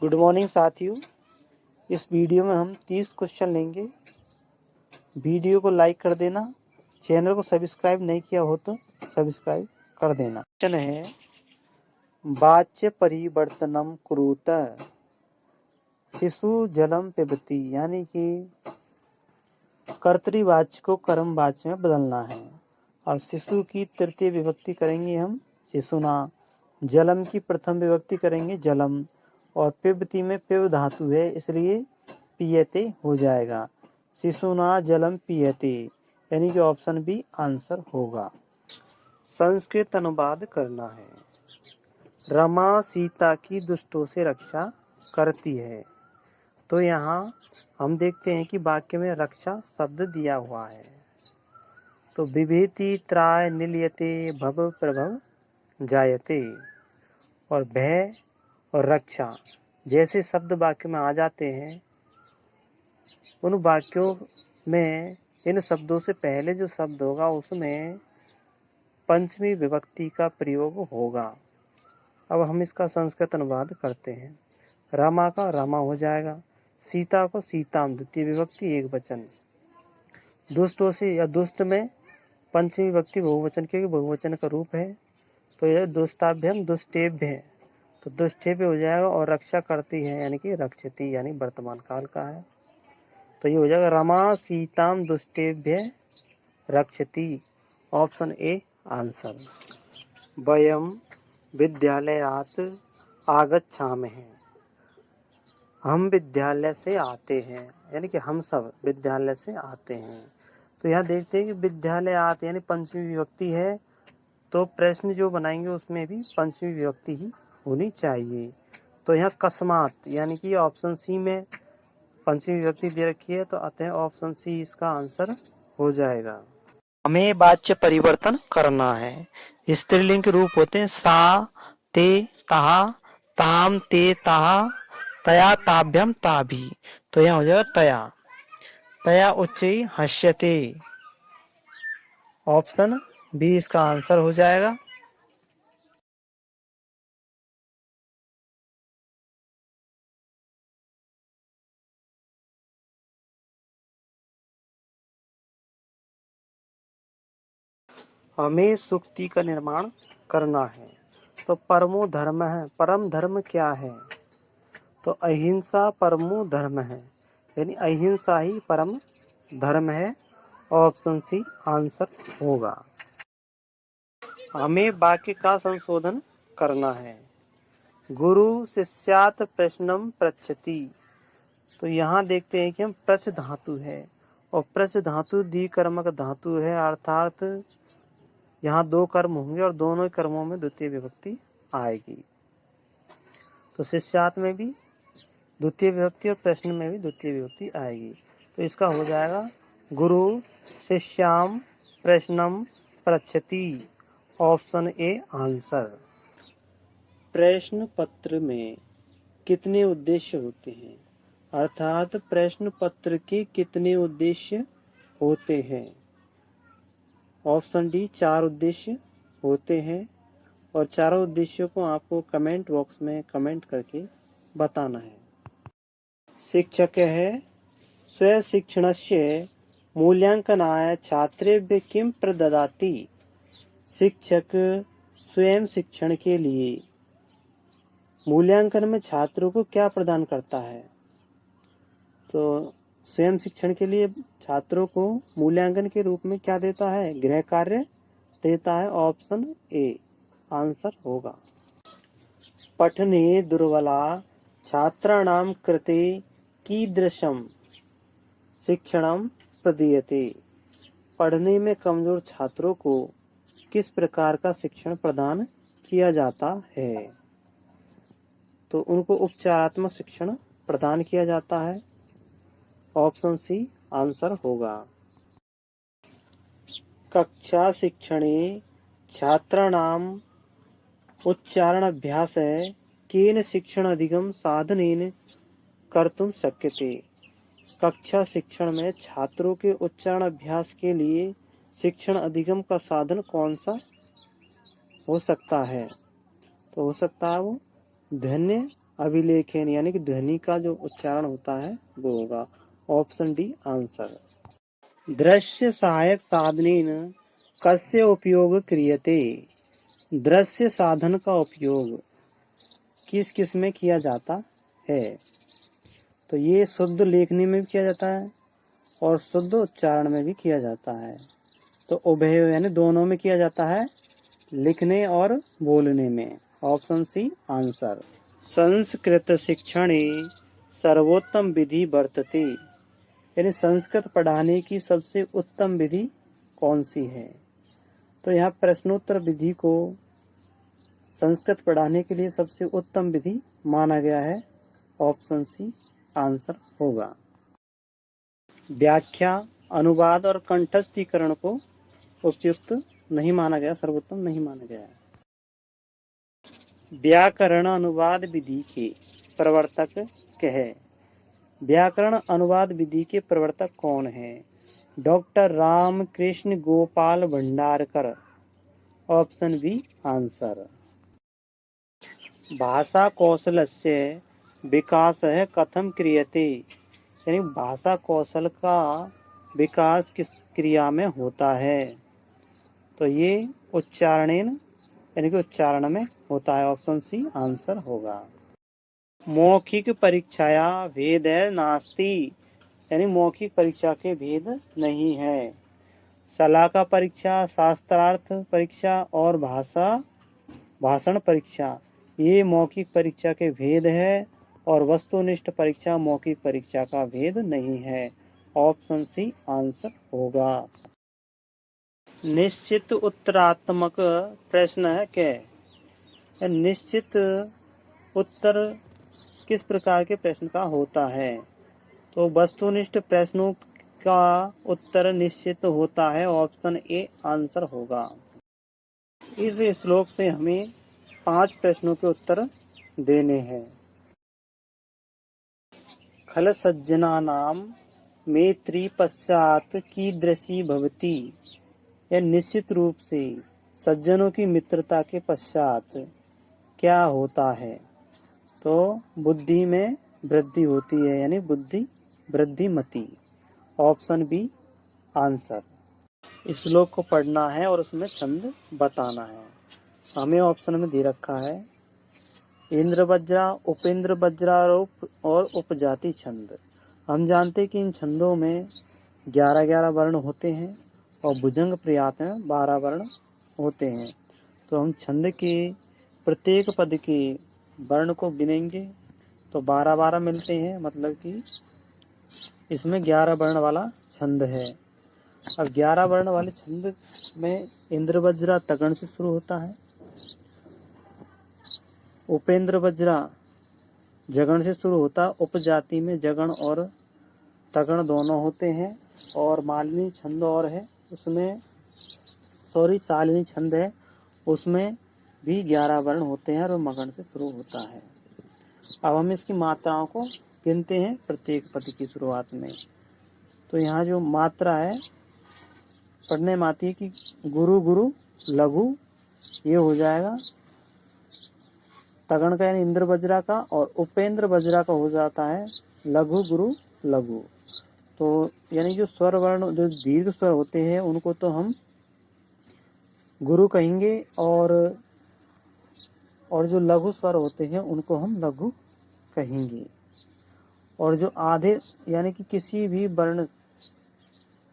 Good morning साथियों। इस video में हम 30 क्वेश्चन लेंगे। वीडियो को लाइक कर देना, चैनल को सब्सक्राइब नहीं किया हो तो सब्सक्राइब कर देना। क्वेश्चन है वाच्य परिवर्तनम कुरुत शिशु जलम पिबती, यानी कि कर्तृवाच्य को कर्मवाच्य में बदलना है और शिशु की तृतीय विभक्ति करेंगे हम शिशुना, जलम की प्रथम विभक्ति करेंगे जलम और पिबती में पिब धातु है इसलिए पियते हो जाएगा। शिशुना जलम पियते, यानी कि ऑप्शन बी आंसर होगा। संस्कृत अनुवाद करना है। रमा सीता की दुष्टों से रक्षा करती है। तो यहाँ हम देखते हैं कि वाक्य में रक्षा शब्द दिया हुआ है। तो विभीति त्राय निलयते भव प्रभव जायते, और भय और रक्षा जैसे शब्द वाक्य में आ जाते हैं, उन वाक्यों में इन शब्दों से पहले जो शब्द होगा उसमें पंचमी विभक्ति का प्रयोग होगा। अब हम इसका संस्कृत अनुवाद करते हैं। रमा का रमा हो जाएगा, सीता को सीताम द्वितीय विभक्ति एक वचन, दुष्टों से या दुष्ट में पंचमी विभक्ति बहुवचन क्योंकि बहुवचन का रूप है। तो यह दुष्टाभ्यम दुष्टेभ्य है, तो दुष्टेभ्य हो जाएगा और रक्षा करती है यानी कि रक्षति, यानी वर्तमान काल का है। तो ये हो जाएगा रमा सीताम दुष्टेभ्य रक्षति, ऑप्शन ए आंसर। वयम विद्यालयात् आगच्छामः, हम विद्यालय से आते हैं, यानी कि हम सब विद्यालय से आते हैं। तो यहाँ देखते हैं कि विद्यालय आते यानी पंचमी विभक्ति है, तो प्रश्न जो बनाएंगे उसमें भी पंचमी विभक्ति ही होनी चाहिए। तो यहाँ कस्मात यानी कि ऑप्शन सी में पंचमी विभक्ति दे रखी है, तो आते हैं ऑप्शन सी इसका आंसर हो जाएगा। हमें वाच्य परिवर्तन करना है। स्त्रीलिंग के रूप होते हैं सा ते ताहा ताम ते ताहा तया ताभ्यम ताभी, तो यहाँ हो जाएगा तया तया उच्चई हस्यते, ऑप्शन बी इसका आंसर हो जाएगा। हमें सुक्ति का निर्माण करना है। तो परमो धर्म है, परम धर्म क्या है? तो अहिंसा परमो धर्म है, यानी अहिंसा ही परम धर्म है, ऑप्शन सी आंसर होगा। हमें वाक्य का संशोधन करना है। गुरु शिष्यात प्रश्नम पृच्छति, तो यहाँ देखते हैं कि हम प्रच धातु है और प्रच धातु द्विकर्मक धातु है, अर्थात यहाँ दो कर्म होंगे और दोनों कर्मों में द्वितीय विभक्ति आएगी। तो शिष्यात में भी द्वितीय विभक्ति और प्रश्न में भी द्वितीय विभक्ति आएगी। तो इसका हो जाएगा गुरु शिष्याम प्रश्नम पृच्छति, ऑप्शन ए आंसर। प्रश्न पत्र में कितने उद्देश्य होते हैं, अर्थात प्रश्न पत्र के कितने उद्देश्य होते हैं? ऑप्शन डी 4 उद्देश्य होते हैं, और चारों उद्देश्यों को आपको कमेंट बॉक्स में कमेंट करके बताना है। शिक्षक है स्वशिक्षणस्य मूल्यांकनाय छात्रेभ्यः किं प्रददाति, शिक्षक स्वयं शिक्षण के लिए मूल्यांकन में छात्रों को क्या प्रदान करता है? तो स्वयं शिक्षण के लिए छात्रों को मूल्यांकन के रूप में क्या देता है? गृह कार्य देता है, ऑप्शन ए आंसर होगा। पठने दुर्बला छात्राणां कृते कीदृशं शिक्षणं प्रदीयते, पढ़ने में कमजोर छात्रों को किस प्रकार का शिक्षण प्रदान किया जाता है? तो उनको उपचारात्मक शिक्षण प्रदान किया जाता है, ऑप्शन सी आंसर होगा। कक्षा शिक्षणे छात्राणाम उच्चारण अभ्यास है केन शिक्षण अधिगम साधनेन कर्तुम शक्यते, कक्षा शिक्षण में छात्रों के उच्चारण अभ्यास के लिए शिक्षण अधिगम का साधन कौन सा हो सकता है? तो हो सकता है वो ध्वनि अभिलेखन यानी कि ध्वनि का जो उच्चारण होता है वो होगा। Option D answer. दृश्य सहायक साधनेन कस्य उपयोग क्रियते। दृश्य साधन का उपयोग किस किस में किया जाता है। तो ये शुद्ध लेखनी में भी किया जाता है और शुद्ध उच्चारण में भी किया जाता है। तो उभय यानी दोनों में किया जाता है, लिखने और बोलने में। Option C answer. संस्कृत शिक्षणे सर्वोत्तम विधि वर्तते। यानी संस्कृत पढ़ाने की सबसे उत्तम विधि कौन सी है। तो यहाँ प्रश्नोत्तर विधि को संस्कृत पढ़ाने के लिए सबसे उत्तम विधि माना गया है। ऑप्शन सी आंसर होगा। व्याख्या, अनुवाद और कंठस्थीकरण को उपयुक्त नहीं माना गया, सर्वोत्तम नहीं माना गया है। व्याकरण अनुवाद विधि के प्रवर्तक कहे। व्याकरण अनुवाद विधि के प्रवर्तक कौन है। Doctor Ramakrishna Gopal Bhandarkar. Option B answer. भाषा कौशलस्य विकासः कथं क्रियते। यानी भाषा कौशल का विकास किस क्रिया में होता है। तो ये उच्चारणेन यानी कि उच्चारण में होता है। ऑप्शन सी आंसर होगा। मौखिक परीक्षाया भेद नास्ति। यानी मौखिक परीक्षा के भेद नहीं है। शलाका परीक्षा, शास्त्रार्थ परीक्षा और भाषण परीक्षा ये मौखिक परीक्षा के भेद है और वस्तुनिष्ठ परीक्षा मौखिक परीक्षा का भेद नहीं है। ऑप्शन सी आंसर होगा। निश्चित उत्तरात्मक प्रश्न है क्या। निश्चित उत्तर किस प्रकार के प्रश्न का होता है। तो वस्तुनिष्ठ प्रश्नों का उत्तर निश्चित होता है। ऑप्शन ए आंसर होगा। इस श्लोक से हमें 5 प्रश्नों के उत्तर देने हैं। खल सज्जनानां मैत्री पश्चात कीदृशी भवति। यह निश्चित रूप से सज्जनों की मित्रता के पश्चात क्या होता है। तो बुद्धि में वृद्धि होती है, यानी बुद्धि वृद्धिमति। Option B answer. इस श्लोक को पढ़ना है और उसमें छंद बताना है। हमें ऑप्शन में दे रखा है इंद्र वज्रा, उपेंद्र वज्रारोप और उपजाति छंद। हम जानते हैं कि इन छंदों में 11-11 वर्ण होते हैं और भुजंग पर्यात में 12 वर्ण होते हैं। तो हम छंद के प्रत्येक पद के वर्ण को गिनेंगे तो 12-12 मिलते हैं, मतलब कि इसमें 11 वर्ण वाला छंद है। अब 11 वर्ण वाले छंद में इंद्र वज्रा तगण से शुरू होता है, उपेंद्र वज्रा जगण से शुरू होता है। उपजाति में जगण और तगण दोनों होते हैं। और मालिनी छंद और है उसमें, शालिनी छंद है उसमें भी 11 वर्ण होते हैं और मगण से शुरू होता है। अब हम इसकी मात्राओं को गिनते हैं प्रत्येक पद की शुरुआत में। तो यहाँ जो मात्रा है पढ़ने में आती है कि गुरु गुरु लघु, ये हो जाएगा तगण का यानी इंद्र वज्रा का, और उपेंद्र वज्रा का हो जाता है लघु गुरु लघु। तो यानी जो स्वर वर्ण जो दीर्घ स्वर होते हैं उनको तो हम गुरु कहेंगे और जो लघु स्वर होते हैं उनको हम लघु कहेंगे। और जो आधे यानी कि किसी भी वर्ण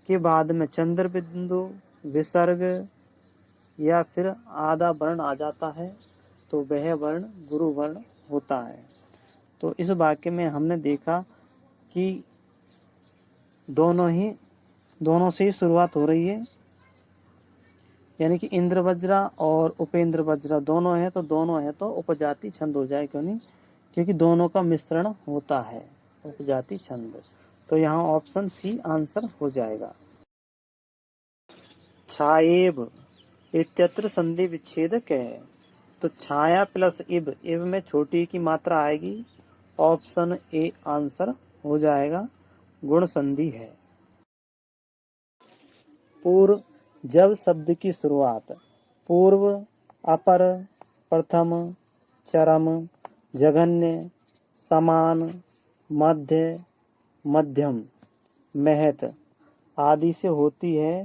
के बाद में चंद्र बिंदु, विसर्ग या फिर आधा वर्ण आ जाता है तो वह वर्ण गुरु वर्ण होता है। तो इस वाक्य में हमने देखा कि दोनों से ही शुरुआत हो रही है, यानी कि इंद्र वज्रा और उपेंद्र वज्रा दोनों है, तो दोनों है तो उपजाति छंद हो जाए। क्यों नहीं, क्योंकि दोनों का मिश्रण होता है उपजाति छंद। तो यहाँ ऑप्शन सी आंसर हो जाएगा। छाएब इत्यत्र संधि विच्छेदक है। तो छाया प्लस इब में छोटी की मात्रा आएगी। ऑप्शन ए आंसर हो जाएगा, गुण संधि है। पूर्व जब शब्द की शुरुआत पूर्व, अपर, प्रथम, चरम, जघन्य, समान, मध्य, मध्यम, महत आदि से होती है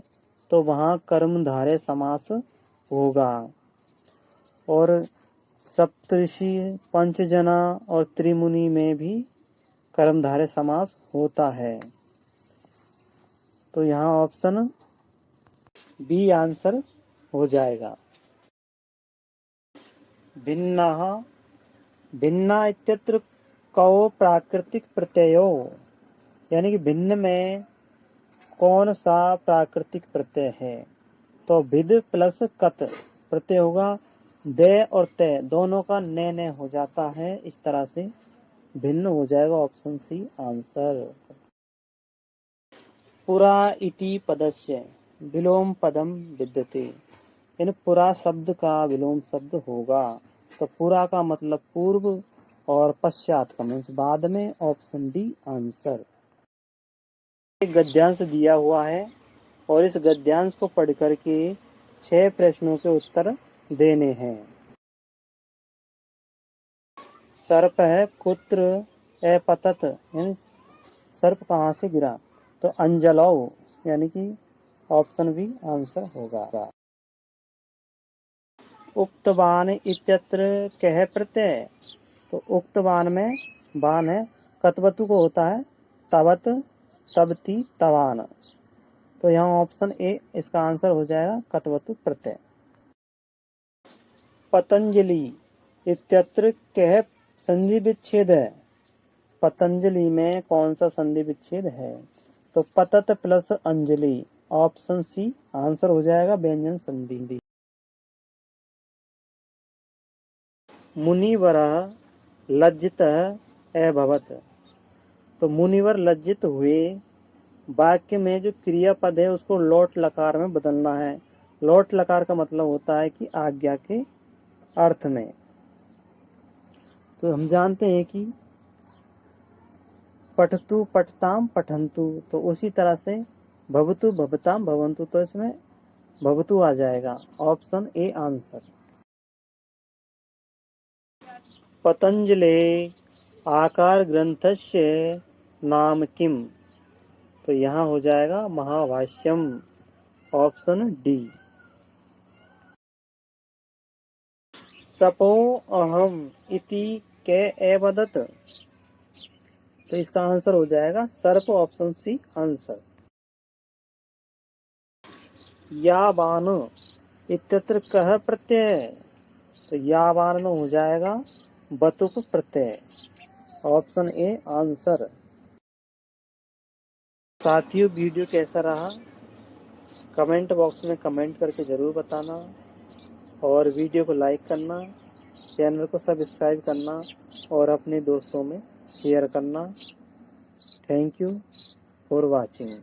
तो वहाँ कर्मधारय समास होगा। और सप्तऋषि, पंचजना और त्रिमुनि में भी कर्मधारय समास होता है। तो यहाँ ऑप्शन बी आंसर हो जाएगा। भिन्नः, भिन्ना इत्यत्र कौ प्राकृतिक प्रत्ययो, यानी कि भिन्न में कौन सा प्राकृतिक प्रत्यय है। तो भिद प्लस कत प्रत्यय होगा, दे और ते दोनों का ने हो जाता है, इस तरह से भिन्न हो जाएगा। Option C answer. पुरा इति पदस्य विलोम पदम विद्यते, यानी पुरा शब्द का विलोम शब्द होगा। तो पुरा का मतलब पूर्व और पश्चात का मीन्स बाद में। Option D answer. एक गद्यांश दिया हुआ है और इस गद्यांश को पढ़ करके 6 प्रश्नों के उत्तर देने हैं। सर्प है कुत्र अपतत, यानी सर्प कहाँ से गिरा। तो अंजलौ, यानी कि ऑप्शन बी आंसर होगा। उक्तवान इत्यत्र कह प्रत्यय, तो उक्तवान में बान है, कतवतु को होता है तवत, तबती, तवान। तो यहाँ ऑप्शन ए इसका आंसर हो जाएगा कतवतु प्रत्यय। पतंजलि इत्यत्र कह संधि विच्छेद है, पतंजलि में कौन सा संधि विच्छेद है। तो पतत प्लस अंजलि, ऑप्शन सी आंसर हो जाएगा व्यंजन संधि। मुनिवरः लज्जितः अभवत्, तो मुनिवर लज्जित हुए, वाक्य में जो क्रियापद है उसको लोट लकार में बदलना है। लोट लकार का मतलब होता है कि आज्ञा के अर्थ में। तो हम जानते हैं कि पठतु पठताम पठन्तु, तो उसी तरह से भवतु भवताम भवन्तु, तो इसमें भवतु आ जाएगा। Option A answer. पतंजलि आकार ग्रंथस्य नाम किम, तो यहाँ हो जाएगा महाभाष्यम। Option D. सपो अहम इति के एवदत, तो इसका आंसर हो जाएगा सर्प। Option C answer. यावान इत्यत्र कह प्रत्यय, तो यावान में हो जाएगा बतुक प्रत्यय। Option A answer. साथियों वीडियो कैसा रहा कमेंट बॉक्स में कमेंट करके ज़रूर बताना, और वीडियो को लाइक करना, चैनल को सब्सक्राइब करना और अपने दोस्तों में शेयर करना। Thank you for watching.